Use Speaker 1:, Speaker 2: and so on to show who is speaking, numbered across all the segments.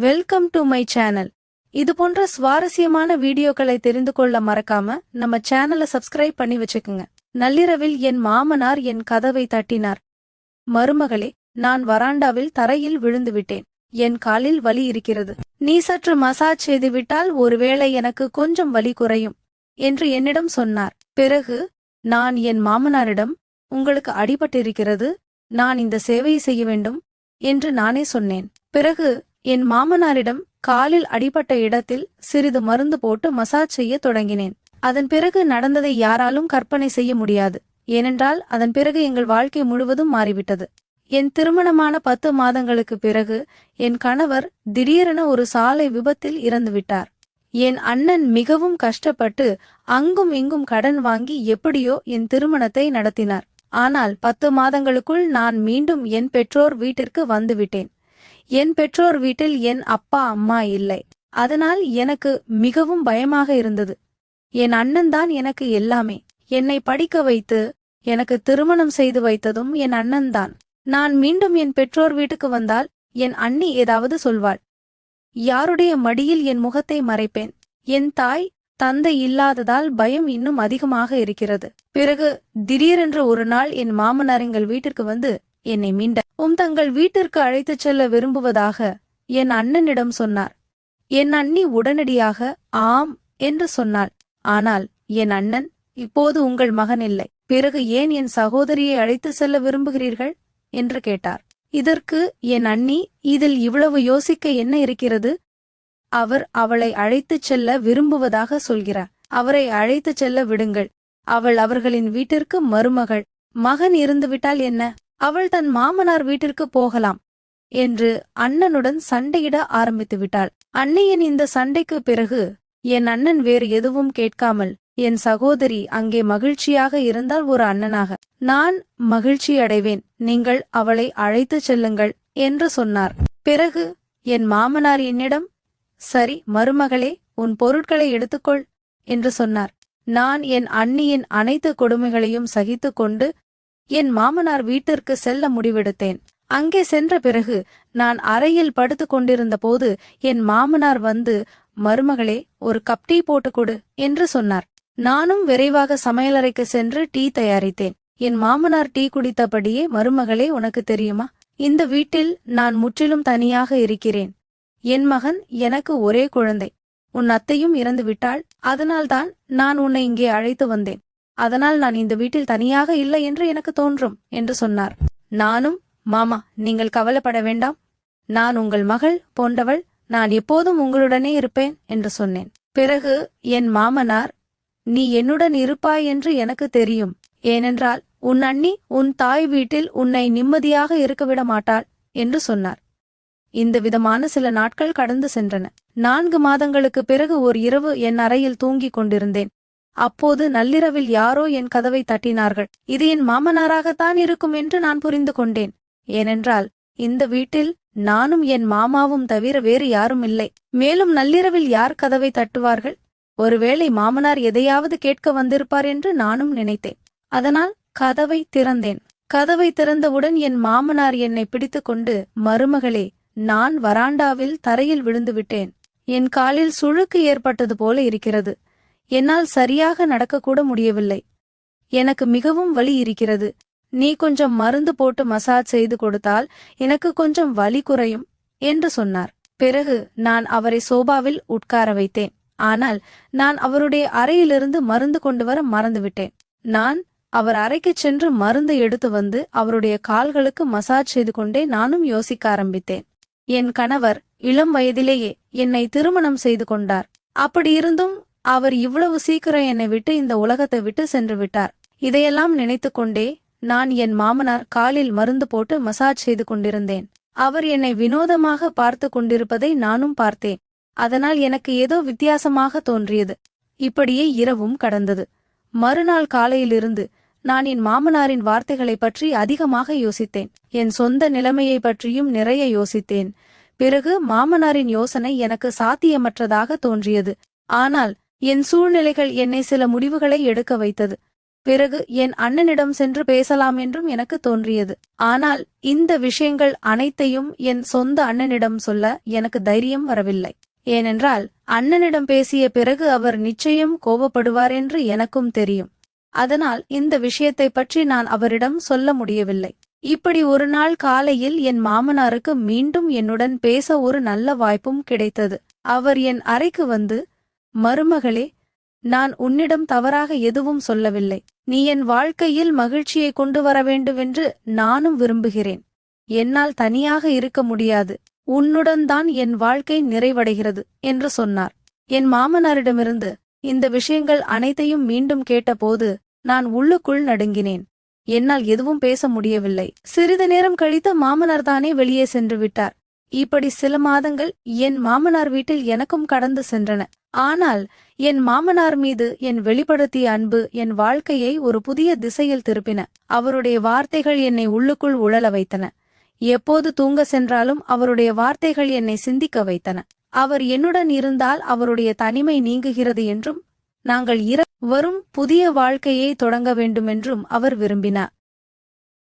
Speaker 1: Welcome to my channel. இது போன்ற சுவாரஸ்யமான வீடியோக்களை தெரிந்து கொள்ள மறக்காம நம்ம சேனலை சப்ஸ்கிரைப் பண்ணி வச்சுக்குங்க. நள்ளிரவில் என் மாமனார் என் கதவை தட்டினார். மருமகளே, நான் வராண்டாவில் தரையில் விழுந்து விட்டேன். என் காலில் வலி இருக்கிறது. நீ சற்று மசாஜ் செய்துவிட்டால் ஒருவேளை எனக்கு கொஞ்சம் வலி குறையும் என்று என்னிடம் சொன்னார். பிறகு நான் என் மாமனாரிடம், உங்களுக்கு அடிபட்டிருக்கிறது, நான் இந்த சேவையை செய்ய வேண்டும் என்று நானே சொன்னேன். பிறகு என் மாமனாரிடம் காலில் அடிபட்ட இடத்தில் சிறிது மருந்து போட்டு மசாஜ் செய்ய தொடங்கினேன். அதன் பிறகு நடந்ததை யாராலும் கற்பனை செய்ய முடியாது. ஏனென்றால் அதன் பிறகு எங்கள் வாழ்க்கை முழுவதும் மாறிவிட்டது. என் திருமணமான 10 மாதங்களுக்கு பிறகு என் கணவர் திடீரென ஒரு சாலை விபத்தில் இறந்துவிட்டார். என் அண்ணன் மிகவும் கஷ்டப்பட்டு அங்கும் இங்கும் கடன் வாங்கி எப்படியோ என் திருமணத்தை நடத்தினார். ஆனால் 10 மாதங்களுக்குள் நான் மீண்டும் என் பெற்றோர் வீட்டிற்கு வந்துவிட்டேன். என் பெற்றோர் வீட்டில் என் அப்பா அம்மா இல்லை. அதனால் எனக்கு மிகவும் பயமாக இருந்தது. என் அண்ணன் தான் எனக்கு எல்லாமே. என்னை படிக்க வைத்து எனக்கு திருமணம் செய்து வைத்ததும் என் அண்ணன் தான். நான் மீண்டும் என் பெற்றோர் வீட்டுக்கு வந்தால் என் அண்ணி ஏதாவது சொல்வாள். யாருடைய மடியில் என் முகத்தை மறைப்பேன்? என் தாய் தந்தை இல்லாததால் பயம் இன்னும் அதிகமாக இருக்கிறது. பிறகு திடீரென்று ஒரு நாள் என் மாமனார் எங்கள் வீட்டிற்கு வந்து என்னை தங்கள் வீட்டிற்கு அழைத்துச் செல்ல விரும்புவதாக என் அண்ணனிடம் சொன்னார். என் அண்ணி உடனடியாக ஆம் என்று சொன்னாள். ஆனால் என் அண்ணன், இப்போது உங்கள் மகன் இல்லை, பிறகு ஏன் என் சகோதரியை அழைத்து செல்ல விரும்புகிறீர்கள் என்று கேட்டார். இதற்கு என் அண்ணி, இதில் இவ்வளவு யோசிக்க என்ன இருக்கிறது? அவர் அவளை அழைத்துச் செல்ல விரும்புவதாக சொல்கிறார். அவரை அழைத்துச் செல்ல விடுங்கள். அவள் அவர்களின் வீட்டிற்கு மருமகள். மகன் இருந்துவிட்டால் என்ன? அவள் தன் மாமனார் வீட்டிற்கு போகலாம் என்று அண்ணனுடன் சண்டையிட ஆரம்பித்து விட்டாள். அண்ணியின் இந்த சண்டைக்கு பிறகு என் அண்ணன் வேறு எதுவும் கேட்காமல், என் சகோதரி அங்கே மகிழ்ச்சியாக இருந்தால் ஒரு அண்ணனாக நான் மகிழ்ச்சி அடைவேன், நீங்கள் அவளை அழைத்துச் செல்லுங்கள் என்று சொன்னார். பிறகு என் மாமனார் என்னிடம், சரி மருமகளே, உன் பொருட்களை எடுத்துக்கொள் என்று சொன்னார். நான் என் அண்ணியின் அனைத்து கொடுமைகளையும் சகித்து கொண்டு என் மாமனார் வீட்டிற்கு செல்ல முடிவெடுத்தேன். அங்கே சென்ற பிறகு நான் அறையில் படுத்து கொண்டிருந்த போது என் மாமனார் வந்து, மருமகளே, ஒரு கப் டீ போட்டுக் கொடு என்று சொன்னார். நானும் விரைவாக சமையலறைக்கு சென்று டீ தயாரித்தேன். என் மாமனார் டீ குடித்தபடியே, மருமகளே, உனக்கு தெரியுமா, இந்த வீட்டில் நான் முற்றிலும் தனியாக இருக்கிறேன். என் மகன் எனக்கு ஒரே குழந்தை. உன் அத்தையும் இறந்து விட்டாள். அதனால்தான் நான் உன்னை இங்கே அழைத்து வந்தேன். அதனால் நான் இந்த வீட்டில் தனியாக இல்லை என்று எனக்கு தோன்றும் என்று சொன்னார். நானும், மாமா, நீங்கள் கவலைப்பட வேண்டாம், நான் உங்கள் மகள் போன்றவள், நான் எப்போதும் உங்களுடனே இருப்பேன் என்று சொன்னேன். பிறகு என் மாமனார், நீ என்னுடன் இருப்பாய் என்று எனக்கு தெரியும். ஏனென்றால் உன் அண்ணி உன் தாய் வீட்டில் உன்னை நிம்மதியாக இருக்கவிட மாட்டாள் என்று சொன்னார். இந்த விதமான சில நாட்கள் கடந்து சென்றன. 4 மாதங்களுக்கு பிறகு ஒரு இரவு என் அறையில் தூங்கிக் கொண்டிருந்தேன். அப்போது நள்ளிரவில் யாரோ என் கதவை தட்டினார்கள். இது என் மாமனாராகத்தான் இருக்கும் என்று நான் புரிந்து கொண்டேன். ஏனென்றால் இந்த வீட்டில் நானும் என் மாமாவும் தவிர வேறு யாரும் இல்லை. மேலும் நள்ளிரவில் யார் கதவை தட்டுவார்கள்? ஒருவேளை மாமனார் எதையாவது கேட்க வந்திருப்பார் என்று நானும் நினைத்தேன். அதனால் கதவை திறந்தேன். கதவை திறந்தவுடன் என் மாமனார் என்னை பிடித்துக்கொண்டு, மருமகளே, நான் வராண்டாவில் தரையில் விழுந்துவிட்டேன். என் காலில் சுளுக்கு ஏற்பட்டது போல இருக்கிறது. என்னால் சரியாக நடக்கக்கூட முடியவில்லை. எனக்கு மிகவும் வலி இருக்கிறது. நீ கொஞ்சம் மருந்து போட்டு மசாஜ் செய்து கொடுத்தால் எனக்கு கொஞ்சம் வலி குறையும் என்று சொன்னார். பிறகு நான் அவரை சோபாவில் உட்கார வைத்தேன். ஆனால் நான் அவருடைய அறையிலிருந்து மருந்து கொண்டு வர மறந்துவிட்டேன். நான் அவர் அறைக்குச் சென்று மருந்து எடுத்து வந்து அவருடைய கால்களுக்கு மசாஜ் செய்து கொண்டே நானும் யோசிக்க ஆரம்பித்தேன். என் கணவர் இளம் வயதிலேயே என்னை திருமணம் செய்து கொண்டார். அப்படியிருந்தும் அவர் இவ்வளவு சீக்கிரம் என்னை விட்டு இந்த உலகத்தை விட்டு சென்று விட்டார். இதையெல்லாம் நினைத்து கொண்டே நான் என் மாமனார் காலில் மருந்து போட்டு மசாஜ் செய்து கொண்டிருந்தேன். அவர் என்னை வினோதமாக பார்த்து கொண்டிருப்பதை நானும் பார்த்தேன். அதனால் எனக்கு ஏதோ வித்தியாசமாக தோன்றியது. இப்படியே இரவும் கடந்தது. மறுநாள் காலையிலிருந்து நான் என் மாமனாரின் வார்த்தைகளை பற்றி அதிகமாக யோசித்தேன். என் சொந்த நிலைமையை பற்றியும் நிறைய யோசித்தேன். பிறகு மாமனாரின் யோசனை எனக்கு சாத்தியமற்றதாக தோன்றியது. ஆனால் என் சூழ்நிலைகள் என்னை சில முடிவுகளை எடுக்க வைத்தது. பிறகு என் அண்ணனிடம் சென்று பேசலாம் என்றும் எனக்கு தோன்றியது. ஆனால் இந்த விஷயங்கள் அனைத்தையும் என் சொந்த அண்ணனிடம் சொல்ல எனக்கு தைரியம் வரவில்லை. ஏனென்றால் அண்ணனிடம் பேசிய பிறகு அவர் நிச்சயம் கோபப்படுவார் என்று எனக்கும் தெரியும். அதனால் இந்த விஷயத்தை பற்றி நான் அவரிடம் சொல்ல முடியவில்லை. இப்படி ஒரு நாள் காலையில் என் மாமனாருக்கு மீண்டும் என்னுடன் பேச ஒரு நல்ல வாய்ப்பும் கிடைத்தது. அவர் என் அறைக்கு வந்து, மருமகளே, நான் உன்னிடம் தவறாக எதுவும் சொல்லவில்லை. நீ என் வாழ்க்கையில் மகிழ்ச்சியை கொண்டு வர வேண்டுமென்று நானும் விரும்புகிறேன். என்னால் தனியாக இருக்க முடியாது. உன்னுடன் தான் என் வாழ்க்கை நிறைவடைகிறது என்று சொன்னார். என் மாமனாரிடமிருந்து இந்த விஷயங்கள் அனைத்தையும் மீண்டும் கேட்டபோது நான் உள்ளுக்குள் நடுங்கினேன். என்னால் எதுவும் பேச முடியவில்லை. சிறிது நேரம் கழித்து மாமனார் தானே வெளியே சென்று விட்டார். இப்படி சில மாதங்கள் என் மாமனார் வீட்டில் எனக்கும் கடந்து சென்றன. ஆனால் என் மாமனார் மீது என் வெளிப்படுத்திய அன்பு என் வாழ்க்கையை ஒரு புதிய திசையில் திருப்பின. அவருடைய வார்த்தைகள் என்னை உள்ளுக்குள் உழல வைத்தன. எப்போது தூங்க சென்றாலும் அவருடைய வார்த்தைகள் என்னை சிந்திக்க வைத்தன. அவர் என்னுடன் இருந்தால் அவருடைய தனிமை நீங்குகிறது என்றும் நாங்கள் வரும் புதிய வாழ்க்கையை தொடங்க வேண்டுமென்றும் அவர் விரும்பினார்.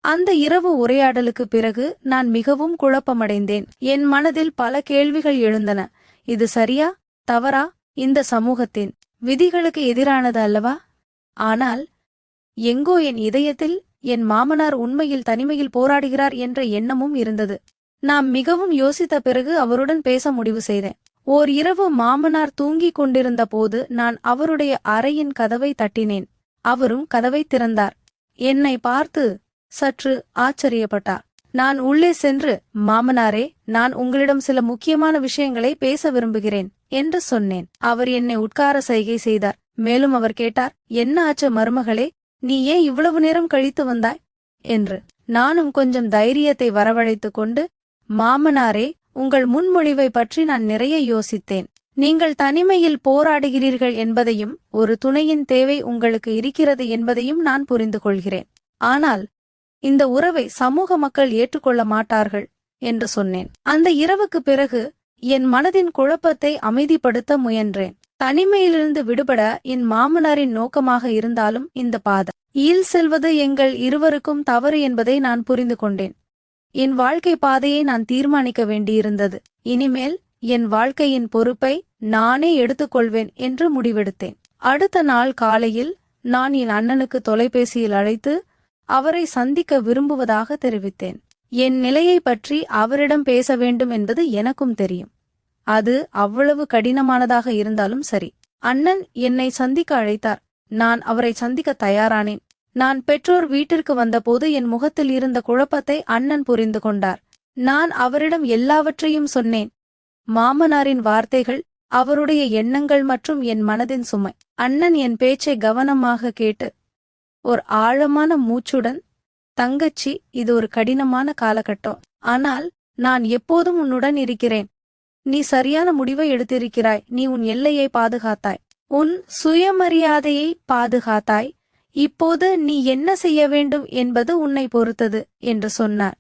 Speaker 1: அந்த இரவு உரையாடலுக்கு பிறகு நான் மிகவும் குழப்பமடைந்தேன். என் மனதில் பல கேள்விகள் எழுந்தன. இது சரியா, தவறா, இந்த சமூகத்தின் விதிகளுக்கு எதிரானது அல்லவா? ஆனால் எங்கோ என் இதயத்தில் என் மாமனார் உண்மையில் தனிமையில் போராடுகிறார் என்ற எண்ணமும் இருந்தது. நான் மிகவும் யோசித்த பிறகு அவருடன் பேச முடிவு செய்தேன். ஓர் இரவு மாமனார் தூங்கிக் கொண்டிருந்த போது நான் அவருடைய அறையின் கதவை தட்டினேன். அவரும் கதவை திறந்தார். என்னை பார்த்து சற்று ஆச்சரியப்பட்டார். நான் உள்ளே சென்று, மாமனாரே, நான் உங்களிடம் சில முக்கியமான விஷயங்களை பேச விரும்புகிறேன் என்று சொன்னேன். அவர் என்னை உட்கார சைகை செய்தார். மேலும் அவர் கேட்டார், என்ன ஆச்சு மருமகளே, நீ ஏன் இவ்வளவு நேரம் கழித்து வந்தாய் என்று. நானும் கொஞ்சம் தைரியத்தை வரவழைத்துக் கொண்டு, மாமனாரே, உங்கள் முன்மொழிவை பற்றி நான் நிறைய யோசித்தேன். நீங்கள் தனிமையில் போராடுகிறீர்கள் என்பதையும் ஒரு துணையின் தேவை உங்களுக்கு இருக்கிறது என்பதையும் நான் புரிந்து கொள்கிறேன். ஆனால் இந்த உறவை சமூக மக்கள் ஏற்றுக்கொள்ள மாட்டார்கள் என்று சொன்னேன். அந்த இரவுக்கு பிறகு என் மனதின் குழப்பத்தை அமைதிப்படுத்த முயன்றேன். தனிமையிலிருந்து விடுபட என் மாமனாரின் நோக்கமாக இருந்தாலும் இந்த பாதையில் செல்வது எங்கள் இருவருக்கும் தவறு என்பதை நான் புரிந்து கொண்டேன். என் வாழ்க்கை பாதையை நான் தீர்மானிக்க வேண்டியிருந்தது. இனிமேல் என் வாழ்க்கையின் பொறுப்பை நானே எடுத்துக்கொள்வேன் என்று முடிவெடுத்தேன். அடுத்த நாள் காலையில் நான் என் அண்ணனுக்கு தொலைபேசியில் அழைத்து அவரை சந்திக்க விரும்புவதாக தெரிவித்தேன். என் நிலையை பற்றி அவரிடம் பேச வேண்டும் என்பது எனக்கும் தெரியும். அது அவ்வளவு கடினமானதாக இருந்தாலும் சரி. அண்ணன் என்னை சந்திக்க அழைத்தார். நான் அவரை சந்திக்க தயாரானேன். நான் பெற்றோர் வீட்டிற்கு வந்தபோது என் முகத்தில் இருந்த குழப்பத்தை அண்ணன் புரிந்து கொண்டார். நான் அவரிடம் எல்லாவற்றையும் சொன்னேன். மாமனாரின் வார்த்தைகள், அவருடைய எண்ணங்கள் மற்றும் என் மனதின் சுமை. அண்ணன் என் பேச்சை கவனமாக கேட்டு ஒரு ஆழமான மூச்சுடன், தங்கச்சி, இது ஒரு கடினமான காலகட்டம். ஆனால் நான் எப்போதும் உன்னுடன் இருக்கிறேன். நீ சரியான முடிவை எடுத்திருக்கிறாய். நீ உன் எல்லையை பாதுகாத்தாய். உன் சுயமரியாதையை பாதுகாத்தாய். இப்போது நீ என்ன செய்ய வேண்டும் என்பது உன்னை பொறுத்தது என்று சொன்னார்.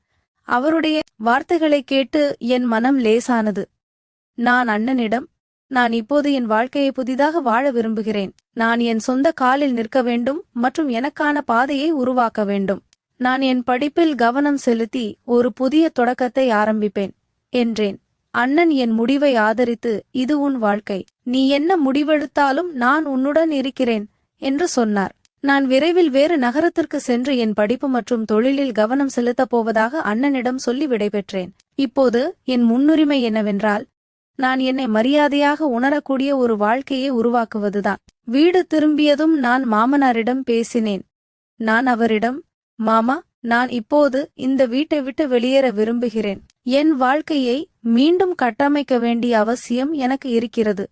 Speaker 1: அவருடைய வார்த்தைகளை கேட்டு என் மனம் லேசானது. நான் அண்ணனிடம், நான் இப்போது என் வாழ்க்கையை புதிதாக வாழ விரும்புகிறேன். நான் என் சொந்த காலில் நிற்க வேண்டும் மற்றும் எனக்கான பாதையை உருவாக்க வேண்டும். நான் என் படிப்பில் கவனம் செலுத்தி ஒரு புதிய தொடக்கத்தை ஆரம்பிப்பேன் என்றேன். அண்ணன் என் முடிவை ஆதரித்து, இது உன் வாழ்க்கை. நீ என்ன முடிவெடுத்தாலும் நான் உன்னுடன் இருக்கிறேன் என்று சொன்னார். நான் விரைவில் வேறு நகரத்திற்கு சென்று என் படிப்பு மற்றும் தொழிலில் கவனம் செலுத்தப் போவதாக அண்ணனிடம் சொல்லி விடைபெற்றேன். இப்போது என் முன்னுரிமை என்னவென்றால், நான் என்னை மரியாதையாக உணரக்கூடிய ஒரு வாழ்க்கையை உருவாக்குவதுதான். வீடு திரும்பியதும் நான் மாமனாரிடம் பேசினேன். நான் அவரிடம், மாமா, நான் இப்போது இந்த வீட்டை விட்டு வெளியேற விரும்புகிறேன். என் வாழ்க்கையை மீண்டும் கட்டமைக்க வேண்டிய அவசியம் எனக்கு இருக்கிறது.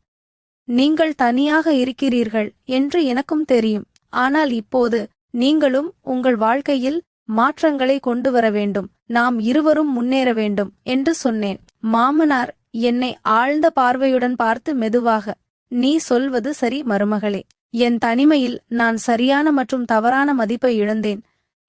Speaker 1: நீங்கள் தனியாக இருக்கிறீர்கள் என்று எனக்கும் தெரியும். ஆனால் இப்போது நீங்களும் உங்கள் வாழ்க்கையில் மாற்றங்களை கொண்டு வர வேண்டும். நாம் இருவரும் முன்னேற வேண்டும் என்று சொன்னேன். மாமனார் என்னை ஆழ்ந்த பார்வையுடன் பார்த்து மெதுவாக, நீ சொல்வது சரி மருமகளே. என் தனிமையில் நான் சரியான மற்றும் தவறான மதிப்பை இழந்தேன்.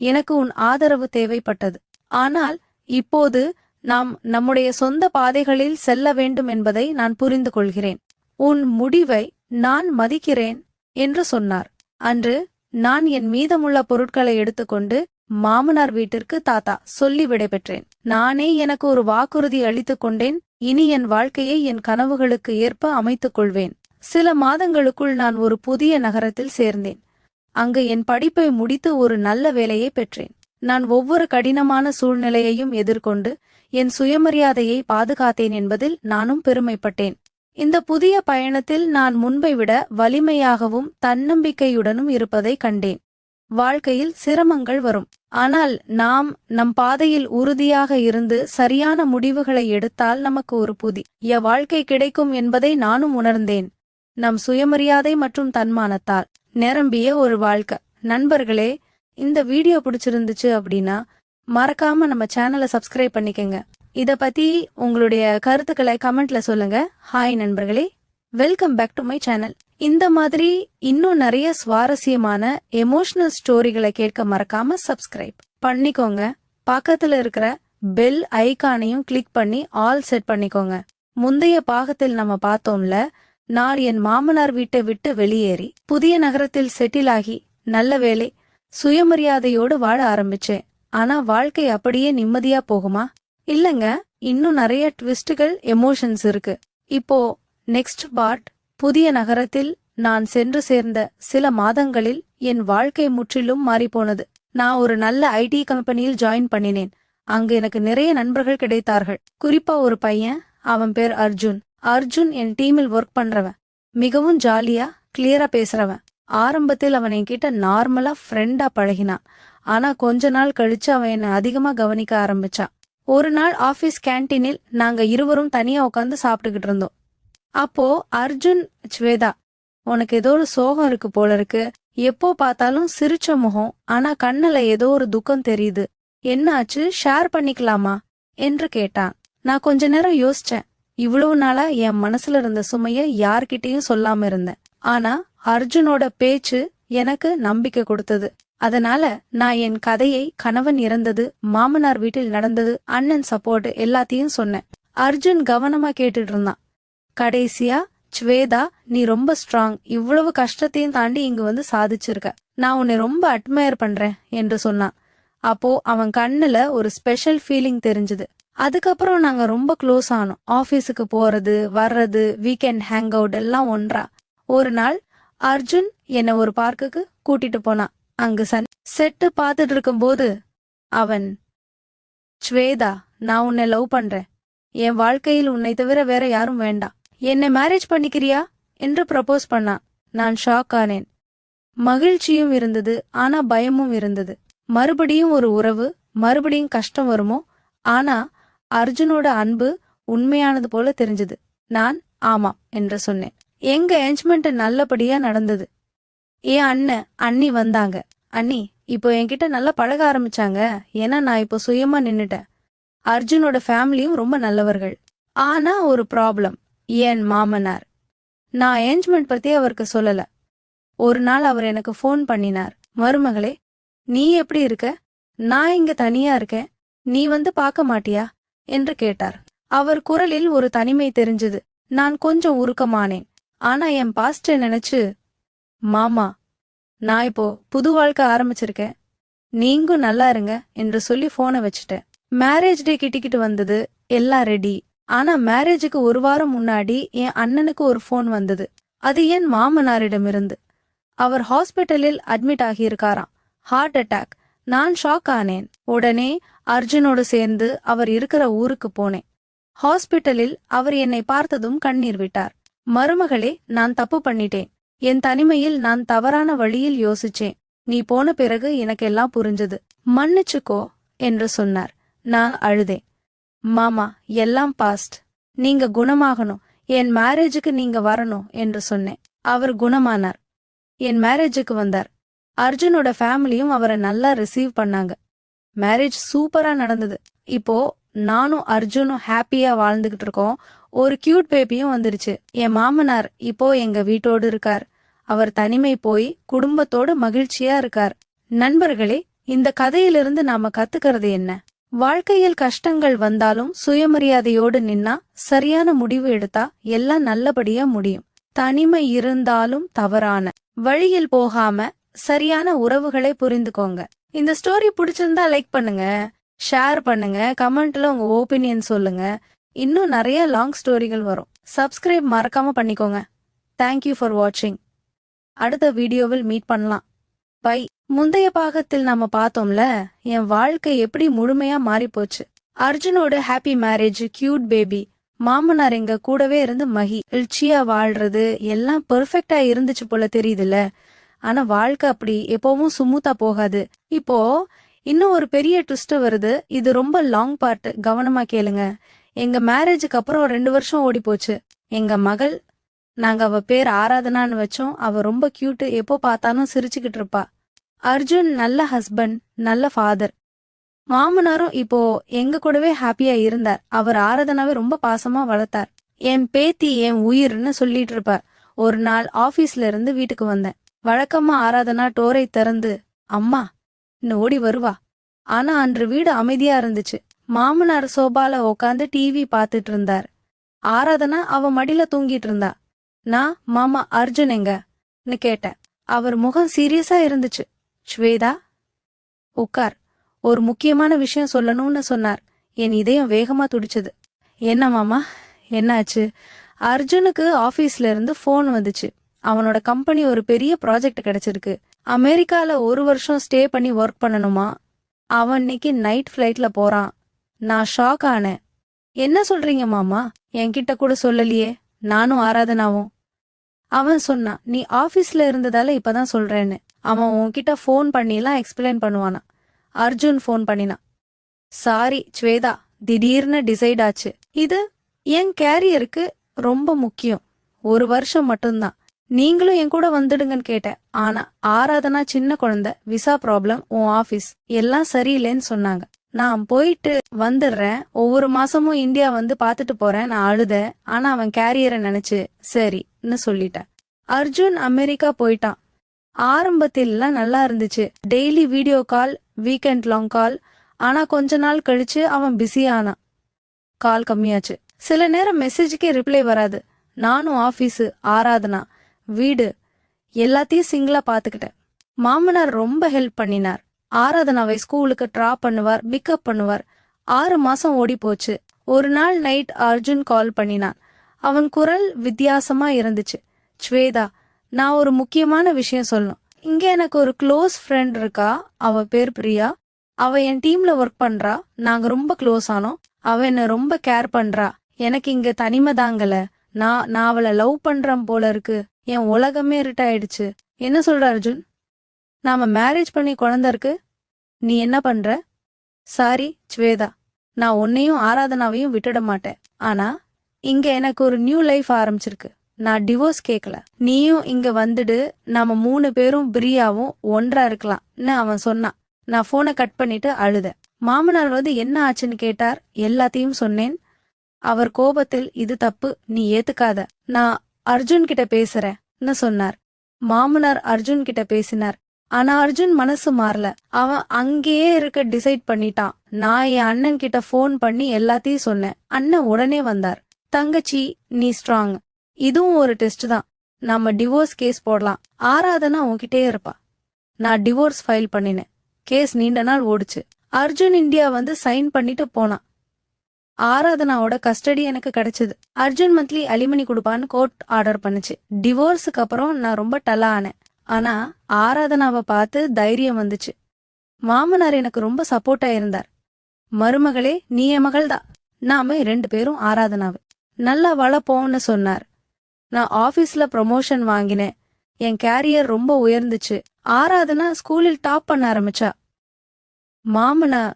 Speaker 1: எனக்கு உன் ஆதரவு தேவைப்பட்டது. ஆனால் இப்போது நாம் நம்முடைய சொந்த பாதைகளில் செல்ல வேண்டும் என்பதை நான் புரிந்து கொள்கிறேன். உன் முடிவை நான் மதிக்கிறேன் என்று சொன்னார். அன்று நான் என் மீதமுள்ள பொருட்களை எடுத்துக்கொண்டு மாமனார் வீட்டிற்கு தாத்தா சொல்லி விடைபெற்றேன். நானே எனக்கு ஒரு வாக்குறுதி அளித்துக் கொண்டேன், இனி என் வாழ்க்கையை என் கனவுகளுக்கு ஏற்ப அமைத்துக் கொள்வேன். சில மாதங்களுக்குள் நான் ஒரு புதிய நகரத்தில் சேர்ந்தேன். அங்கு என் படிப்பை முடித்து ஒரு நல்ல வேலையை பெற்றேன். நான் ஒவ்வொரு கடினமான சூழ்நிலையையும் எதிர்கொண்டு என் சுயமரியாதையை பாதுகாத்தேன் என்பதில் நானும் பெருமைப்பட்டேன். இந்த புதிய பயணத்தில் நான் முன்பை விட வலிமையாகவும் தன்னம்பிக்கையுடனும் இருப்பதை கண்டேன். வாழ்க்கையில் சிரமங்கள் வரும், ஆனால் நாம் நம் பாதையில் உறுதியாக இருந்து சரியான முடிவுகளை எடுத்தால் நமக்கு ஒரு புதிய வாழ்க்கை கிடைக்கும் என்பதை நானும் உணர்ந்தேன். நம் சுயமரியாதை மற்றும் தன்மானத்தால் நிரம்பிய ஒரு வாழ்க்கை. நண்பர்களே, இந்த வீடியோ பிடிச்சிருந்துச்சு அப்படின்னா மறக்காம நம்ம சேனலை சப்ஸ்கிரைப் பண்ணிக்கங்க. இத பத்தி உங்களுடைய கருத்துக்களை கமெண்ட்ல சொல்லுங்க. ஹாய் நண்பர்களே, welcome back to my channel. இந்த மாதிரி இன்னும் நிறைய சுவாரஸ்யமான எமோஷனல் ஸ்டோரிகளை கேட்க மறக்காம சப்ஸ்கிரைப் பண்ணிக்கோங்க. பக்கத்துல இருக்கிற பெல் ஐகானையும் கிளிக் பண்ணி ஆல் செட் பண்ணிக்கோங்க. முந்தைய பாகத்தில் நம்ம பார்த்தோம்ல, நான் என் மாமனார் வீட்டை விட்டு வெளியேறி புதிய நகரத்தில் செட்டில் ஆகி நல்ல வேலை சுயமரியாதையோடு வாழ ஆரம்பிச்சேன். ஆனா வாழ்க்கை அப்படியே நிம்மதியா போகுமா? இல்லங்க, இன்னும் நிறைய ட்விஸ்டுகள், எமோஷன்ஸ் இருக்கு. இப்போ நெக்ஸ்ட் பார்ட். புதிய நகரத்தில் நான் சென்று சேர்ந்த சில மாதங்களில் என் வாழ்க்கை முற்றிலும் மாறிப்போனது. நான் ஒரு நல்ல ஐடி கம்பெனியில் ஜாயின் பண்ணினேன். அங்கு எனக்கு நிறைய நண்பர்கள் கிடைத்தார்கள். குறிப்பா ஒரு பையன், அவன் பேர் அர்ஜுன். அர்ஜுன் என் டீமில் ஒர்க் பண்றவன். மிகவும் ஜாலியா கிளியரா பேசுறவன். ஆரம்பத்தில் அவன் என்கிட்ட நார்மலா ஃப்ரெண்டா பழகினான். ஆனா கொஞ்ச நாள் கழிச்சு அவன் என்னை அதிகமா கவனிக்க ஆரம்பிச்சான். ஒரு நாள் ஆபீஸ் கேன்டீனில் நாங்க இருவரும் தனியா உட்காந்து சாப்பிட்டுக்கிட்டு இருந்தோம். அப்போ அர்ஜுன், ஸ்வேதா, உனக்கு ஏதோ ஒரு சோகம் இருக்கு போல இருக்கு, எப்போ பார்த்தாலும் சிரிச்ச முகம், ஆனா கண்ணுல ஏதோ ஒரு துக்கம் தெரியுது, என்னாச்சு, ஷேர் பண்ணிக்கலாமா என்று கேட்டான். நான் கொஞ்ச நேரம் யோசிச்சேன். இவ்வளவு நாளா என் மனசுல இருந்த சுமைய யார்கிட்டயும் சொல்லாம இருந்தேன். ஆனா அர்ஜுனோட பேச்சு எனக்கு நம்பிக்கை கொடுத்தது. அதனால நான் என் கதையை, கணவன் இறந்தது, மாமனார் வீட்டில் நடந்தது, அண்ணன் சப்போர்ட் எல்லாத்தையும் சொன்னேன். அர்ஜுன் கவனமா கேட்டுட்டு இருந்தான். கடைசியா, ஸ்வேதா, நீ ரொம்ப ஸ்ட்ராங், இவ்வளவு கஷ்டத்தையும் தாண்டி இங்கு வந்து சாதிச்சிருக்க, நான் உன்னை ரொம்ப அட்மயர் பண்றேன் என்று சொன்னான். அப்போ அவன் கண்ணுல ஒரு ஸ்பெஷல் ஃபீலிங் தெரிஞ்சது. அதுக்கப்புறம் நாங்க ரொம்ப க்ளோஸ் ஆனோம். ஆபீஸுக்கு போறது வர்றது, வீக்கெண்ட் ஹேங் அவுட் எல்லாம் ஒன்றா. ஒரு நாள் அர்ஜுன் என்னை ஒரு பார்க்குக்கு கூட்டிட்டு போனான். அங்கு செட்டு பார்த்துட்டு இருக்கும்போது அவன், ஸ்வேதா, நான் உன்னை லவ் பண்றேன், என் வாழ்க்கையில் உன்னை தவிர வேற யாரும் வேண்டாம், என்னை மேரேஜ் பண்ணிக்கிறியா என்று ப்ரப்போஸ் பண்ணான். நான் ஷாக் ஆனேன். மகிழ்ச்சியும் இருந்தது, ஆனா பயமும் இருந்தது. மறுபடியும் ஒரு உறவு, மறுபடியும் கஷ்டம் வருமோ? ஆனா அர்ஜுனோட அன்பு உண்மையானது போல தெரிஞ்சது. நான் ஆமாம் என்று சொன்னேன். எங்க என்ஜ்மெண்ட் நல்லபடியா நடந்தது. என் அண்ணன், அண்ணி வந்தாங்க. அண்ணி இப்போ என்கிட்ட நல்லா பழக ஆரம்பிச்சாங்க. ஏன்னா நான் இப்போ சுயமா நின்னுட்டேன். அர்ஜுனோட ஃபேமிலியும் ரொம்ப நல்லவர்கள். ஆனா ஒரு ப்ராப்ளம், என் மாமனார். நான் என்ஜ்மெண்ட் பத்தி அவருக்கு சொல்லல. ஒரு நாள் அவர் எனக்கு ஃபோன் பண்ணினார். மருமகளே, நீ எப்படி இருக்க? நான் இங்க தனியா இருக்கேன், நீ வந்து பார்க்க மாட்டியா என்று கேட்டார். அவர் குரலில் ஒரு தனிமை தெரிஞ்சது. நான் கொஞ்சம் உருக்கமானேன். ஆனா என் பாஸ்ட நினைச்சு, மாமா, நான் இப்போ புது வாழ்க்கை ஆரம்பிச்சிருக்கேன், நீங்களும் நல்லா இருங்க என்று சொல்லி போனை வச்சுட்டேன். மேரேஜ் டே கிட்டிக்கிட்டு வந்தது, எல்லாம் ரெடி. ஆனா மேரேஜுக்கு ஒரு வாரம் முன்னாடி என் அண்ணனுக்கு ஒரு போன் வந்தது. அது என் மாமனாரிடமிருந்து. அவர் ஹாஸ்பிட்டலில் அட்மிட் ஆகியிருக்காராம், ஹார்ட் அட்டாக். நான் ஷாக் ஆனேன். உடனே அர்ஜுனோடு சேர்ந்து அவர் இருக்கிற ஊருக்கு போனேன். ஹாஸ்பிட்டலில் அவர் என்னை பார்த்ததும் கண்ணீர் விட்டார். மருமகளே, நான் தப்பு பண்ணிட்டேன். என் தனிமையில் நான் தவறான வழியில் யோசிச்சேன். நீ போன பிறகு எனக்கு எல்லாம் புரிஞ்சது, மன்னிச்சுக்கோ என்று சொன்னார். நான் அழுதேன். மாமா, எல்லாம் பாஸ்ட், நீங்க குணமாகணும், என் மேரேஜுக்கு நீங்க வரணும் என்று சொன்னேன். அவர் குணமானார், என் மேரேஜுக்கு வந்தார். அர்ஜுனோட ஃபேமிலியும் அவரை நல்லா ரிசீவ் பண்ணாங்க. மேரேஜ் சூப்பரா நடந்தது. இப்போ நானும் அர்ஜுனும் ஹாப்பியா வாழ்ந்துகிட்டு இருக்கோம். ஒரு கியூட் பேபியும் வந்துருச்சு. என் மாமனார் இப்போ எங்க வீட்டோடு இருக்கார். அவர் தனிமை போய் குடும்பத்தோடு மகிழ்ச்சியா இருக்கார். நண்பர்களே, இந்த கதையிலிருந்து நாம கத்துக்கிறது என்ன? வாழ்க்கையில் கஷ்டங்கள் வந்தாலும் சுயமரியாதையோடு நின்னா, சரியான முடிவு எடுத்தா எல்லாம் நல்லபடியா முடியும். தனிமை இருந்தாலும் தவறான வழியில் போகாம சரியான உறவுகளை புரிந்துக்கோங்க. இந்த ஸ்டோரி பிடிச்சிருந்தா லைக் பண்ணுங்க, ஷேர் பண்ணுங்க, கமெண்ட்ல உங்க ஒப்பீனியன் சொல்லுங்க. இன்னும் நிறைய லாங் ஸ்டோரிகள் வரும். சப்ஸ்கிரைப் மறக்காம பண்ணிக்கோங்க. தேங்க்யூ ஃபார் வாட்சிங். அடுத்த வீடியோவில் மீட் பண்ணலாம். பை. முந்தைய பாகத்தில் நாம பார்த்தோம்ல, என் வாழ்க்கை எப்படி முழுமையா மாறி போச்சு. அர்ஜுனோட ஹாப்பி மேரேஜ், கியூட் பேபி, மாமனார் எங்க கூடவே இருந்து மகிழ்ச்சியா வாழ்றது எல்லாம் பெர்ஃபெக்டா இருந்துச்சு போல தெரியுதுல்ல. ஆனா வாழ்க்கை அப்படி எப்பவும் சுமூத்தா போகாது. இப்போ இன்னும் ஒரு பெரிய ட்விஸ்ட் வருது. இது ரொம்ப லாங் பார்ட், கவனமா கேளுங்க. எங்க மேரேஜுக்கு அப்புறம் 2 வருஷம் ஓடி போச்சு. எங்க மகள், நாங்க அவ பேர் ஆராதனான்னு வச்சோம். அவ ரொம்ப கியூட், எப்போ பார்த்தாலும் சிரிச்சுக்கிட்டு இருப்பா. அர்ஜுன் நல்ல ஹஸ்பண்ட், நல்ல ஃபாதர். மாமனாரும் இப்போ எங்க கூடவே ஹாப்பியா இருந்தார். அவர் ஆராதனாவே ரொம்ப பாசமா வளர்த்தார். என் பேத்தி என் உயிர்னு சொல்லிட்டு இருப்பார். ஒரு நாள் ஆபீஸ்ல இருந்து வீட்டுக்கு வந்தேன். வழக்கமா ஆராதனா டோரை திறந்து அம்மா ஓடி வருவா. ஆனா அன்று வீடு அமைதியா இருந்துச்சு. மாமனார் சோபால உக்காந்து டிவி பாத்துட்டு இருந்தார். ஆராதனா அவ மடியில தூங்கிட்டு இருந்தா. நான் மாமா அர்ஜுன் எங்கன்னு கேட்டேன். அவர் முகம் சீரியஸா இருந்துச்சு. ஸ்வேதா, உட்கார், ஒரு முக்கியமான விஷயம் சொல்லணும்னு சொன்னார். என் இதயம் வேகமா துடிச்சது. என்ன மாமா, என்னாச்சு? அர்ஜுனுக்கு ஆபீஸ்ல இருந்து போன் வந்துச்சு. அவனோட கம்பெனி ஒரு பெரிய ப்ராஜெக்ட் கிடைச்சிருக்கு. அமெரிக்கால 1 வருஷம் ஸ்டே பண்ணி ஒர்க் பண்ணணுமா. அவன் இன்னைக்கு நைட் ஃபிளைட்ல போறான். நான் ஷாக் ஆனேன். என்ன சொல்றீங்க மாமா? என்கிட்ட கூட சொல்லலையே. நானும் ஆராதனாவும். அவன் சொன்னான், நீ ஆபீஸ்ல இருந்ததால இப்பதான் சொல்றேன்னு. அவன் உன்கிட்ட போன் பண்ணிலாம் எக்ஸ்பிளைன் பண்ணுவானா. அர்ஜுன் போன் பண்ணினான். சாரி ஸ்வேதா, திடீர்னு டிசைட் ஆச்சு. இது என் கேரியருக்கு ரொம்ப முக்கியம். 1 வருஷம் மட்டும்தான். நீங்களும் என் கூட வந்துடுங்கன்னு கேட்டேன். ஆனா ஆராதனா சின்ன குழந்தை, விசா ப்ராப்ளம், உன் ஆபீஸ் எல்லாம் சரியில்லைன்னு சொன்னாங்க. நான் போயிட்டு வந்துடுறேன், ஒவ்வொரு மாசமும் இந்தியா வந்து பாத்துட்டு போறேன். நான் அழுதேன். ஆனா அவன் கேரியரை நினைச்சு சரின்னு சொல்லிட்டேன். அர்ஜுன் அமெரிக்கா போயிட்டான். ஆரம்பத்திலாம் நல்லா இருந்துச்சு. Daily video call, weekend long call. ஆனா கொஞ்ச நாள் கழிச்சு அவன் பிஸியானான். கால் கம்மியாச்சு. சில நேரம் மெசேஜுக்கே ரிப்ளை வராது. நானும் ஆபீஸு, ஆராதனா, வீடு எல்லாத்தையும் சிங்கிளா பாத்துக்கிட்டேன். மாமனார் ரொம்ப ஹெல்ப் பண்ணினார். ஆராதனாவை ஸ்கூலுக்கு டிராப் பண்ணுவார், பிக்கப் பண்ணுவார். 6 மாசம் ஓடி போச்சு. ஒரு நாள் நைட் அர்ஜுன் கால் பண்ணினான். அவன் குரல் வித்தியாசமா இருந்துச்சு. ஸ்வேதா, நான் ஒரு முக்கியமான விஷயம் சொல்லணும். இங்க எனக்கு ஒரு க்ளோஸ் ஃப்ரெண்ட் இருக்கா. அவ பேர் பிரியா. அவ என் டீம்ல ஒர்க் பண்றா. நாங்க ரொம்ப க்ளோஸ் ஆனோம். அவ என்ன ரொம்ப கேர் பண்றா. எனக்கு இங்க தனிமை தாங்கல. நான் அவளை லவ் பண்றேன் போல இருக்கு. என் உலகமே இருட்டாயிடுச்சு. என்ன சொல்ற அர்ஜுன்? நாம மேரேஜ் பண்ணி குழந்தை இருக்கு. நீ என்ன பண்ற? சாரி ஸ்வேதா, நான் உன்னையும் ஆராதனாவையும் விட்டுட மாட்டேன். ஆனா இங்க எனக்கு ஒரு நியூ லைஃப் ஆரம்பிச்சிருக்கு. நான் டிவோர்ஸ் கேட்கல. நீயும் இங்க வந்துடு. நாம 3 பேரும் பிரியாவும் ஒன்றா இருக்கலாம்னு அவன் சொன்னான். நான் போனை கட் பண்ணிட்டு அழுதேன். மாமனார் வந்து என்ன ஆச்சுன்னு கேட்டார். எல்லாத்தையும் சொன்னேன். அவர் கோபத்தில், இது தப்பு, நீ ஏத்துக்காத, நான் அர்ஜுன் கிட்ட பேசுறேன்னு சொன்னார். மாமனார் அர்ஜுன் கிட்ட பேசினார். ஆனா அர்ஜுன் மனசு மாறல. அவன் அங்கேயே இருக்க டிசைட் பண்ணிட்டான். நான் என் அண்ணன் கிட்ட போன் பண்ணி எல்லாத்தையும் சொன்னேன். அண்ணன் உடனே வந்தார். தங்கச்சி, நீ ஸ்ட்ராங். இதுவும் ஒரு டெஸ்ட் தான். நம்ம டிவோர்ஸ் கேஸ் போடலாம். ஆராதனா உன்கிட்டே இருப்பா. நான் டிவோர்ஸ் ஃபைல் பண்ணினேன். கேஸ் நீண்ட நாள் ஓடுச்சு. அர்ஜுன் இந்தியா வந்து சைன் பண்ணிட்டு போனான். ஆராதனாவோட கஸ்டடி எனக்கு கிடைச்சது. அர்ஜுன் மந்த்லி அலிமனி கொடுப்பான்னு கோர்ட் ஆர்டர் பண்ணுச்சு. டிவோர்ஸுக்கு அப்புறம் நான் ரொம்ப டல்லா ஆனேன். ஆனா ஆராதனாவை பார்த்து தைரியம் வந்துச்சு. மாமனார் எனக்கு ரொம்ப சப்போர்ட்டா இருந்தார். மருமகளே, நீ என் மகள் தான். நாம 2 பேரும் ஆராதனாவை நல்லா வளர்ப்போம்னு சொன்னார். நான் ஆபீஸ்ல ப்ரமோஷன் வாங்கினேன். என் கேரியர் ரொம்ப உயர்ந்துச்சு. ஆராதனா ஸ்கூலில் டாப் பண்ண ஆரம்பிச்சா. மாமனார்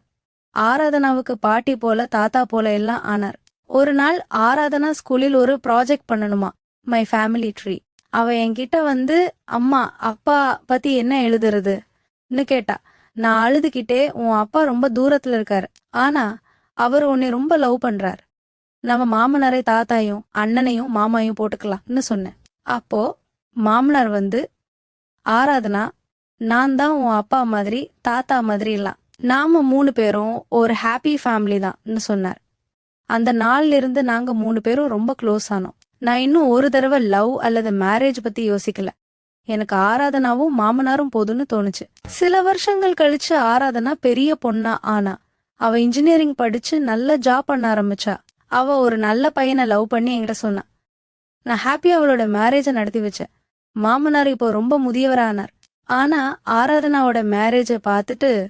Speaker 1: ஆராதனாவுக்கு பாட்டி போல, தாத்தா போல எல்லாம் ஆனார். ஒரு நாள் ஆராதனா ஸ்கூலில் ஒரு ப்ராஜெக்ட் பண்ணணுமா, மை ஃபேமிலி ட்ரீ. அவ என்கிட்ட வந்து, அம்மா அப்பா பத்தி என்ன எழுதுறதுன்னு கேட்டா. நான் அழுதுகிட்டே, உன் அப்பா ரொம்ப தூரத்துல இருக்காரு. ஆனா அவர் உன்னை ரொம்ப லவ் பண்றார். நம்ம மாமனாரை தாத்தாயும் அண்ணனையும் மாமாயும் போட்டுக்கலாம்னு சொன்னேன். அப்போ மாமனார் வந்து, ஆராதனா, நான் தான் உன் அப்பா மாதிரி, தாத்தா மாதிரி இல்ல. நாம 3 பேரும் ஒரு ஹாப்பி ஃபேமிலி தான்னு சொன்னார். அந்த நாள்ல இருந்து நாங்க 3 பேரும் ரொம்ப க்ளோஸ் ஆனோம். நான் இன்னும் ஒரு தடவை லவ் அல்லது மேரேஜ் பத்தி யோசிக்கல. எனக்கு ஆராதனாவும் மாமனாரும் போதும்னு தோணுச்சு. சில வருஷங்கள் கழிச்சு ஆராதனா பெரிய பொண்ணா ஆனா. அவ இன்ஜினியரிங் படிச்சு நல்ல ஜாப் பண்ண ஆரம்பிச்சா. அவ ஒரு நல்ல பையனை லவ் பண்ணி என்கிட்ட சொன்னா. நான் ஹாப்பியா அவளோட மேரேஜ நடத்தி வச்சேன். மாமனார் இப்போ ரொம்ப முதியவரானார். ஆனா ஆராதனாவோட மேரேஜ பார்த்துட்டு,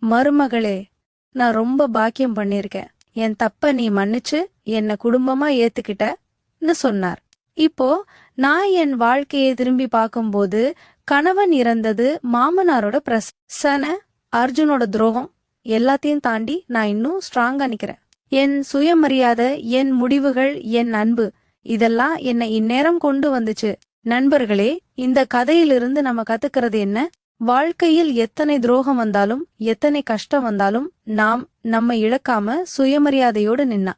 Speaker 1: மருமகளே, நான் ரொம்ப பாக்கியம் பண்ணிருக்கேன். என் தப்ப நீ மன்னிச்சு என்ன குடும்பமா ஏத்துக்கிட்டன்னு சொன்னார். இப்போ நான் என் வாழ்க்கையை திரும்பி பார்க்கும்போது, கணவன் இறந்தது, மாமனாரோட பிரச்சனை, அர்ஜுனோட துரோகம் எல்லாத்தையும் தாண்டி நான் இன்னும் ஸ்ட்ராங்கா நிக்கிறேன். என் சுயமரியாதை, என் முடிவுகள், என் அன்பு, இதெல்லாம் என்னை இந்நேரம் கொண்டு வந்துச்சு. நண்பர்களே, இந்த கதையிலிருந்து நம்ம கத்துக்கிறது என்ன? வாழ்க்கையில் எத்தனை துரோகம் வந்தாலும், எத்தனை கஷ்டம் வந்தாலும், நாம் நம்மை இழக்காம சுயமரியாதையோடு நின்னா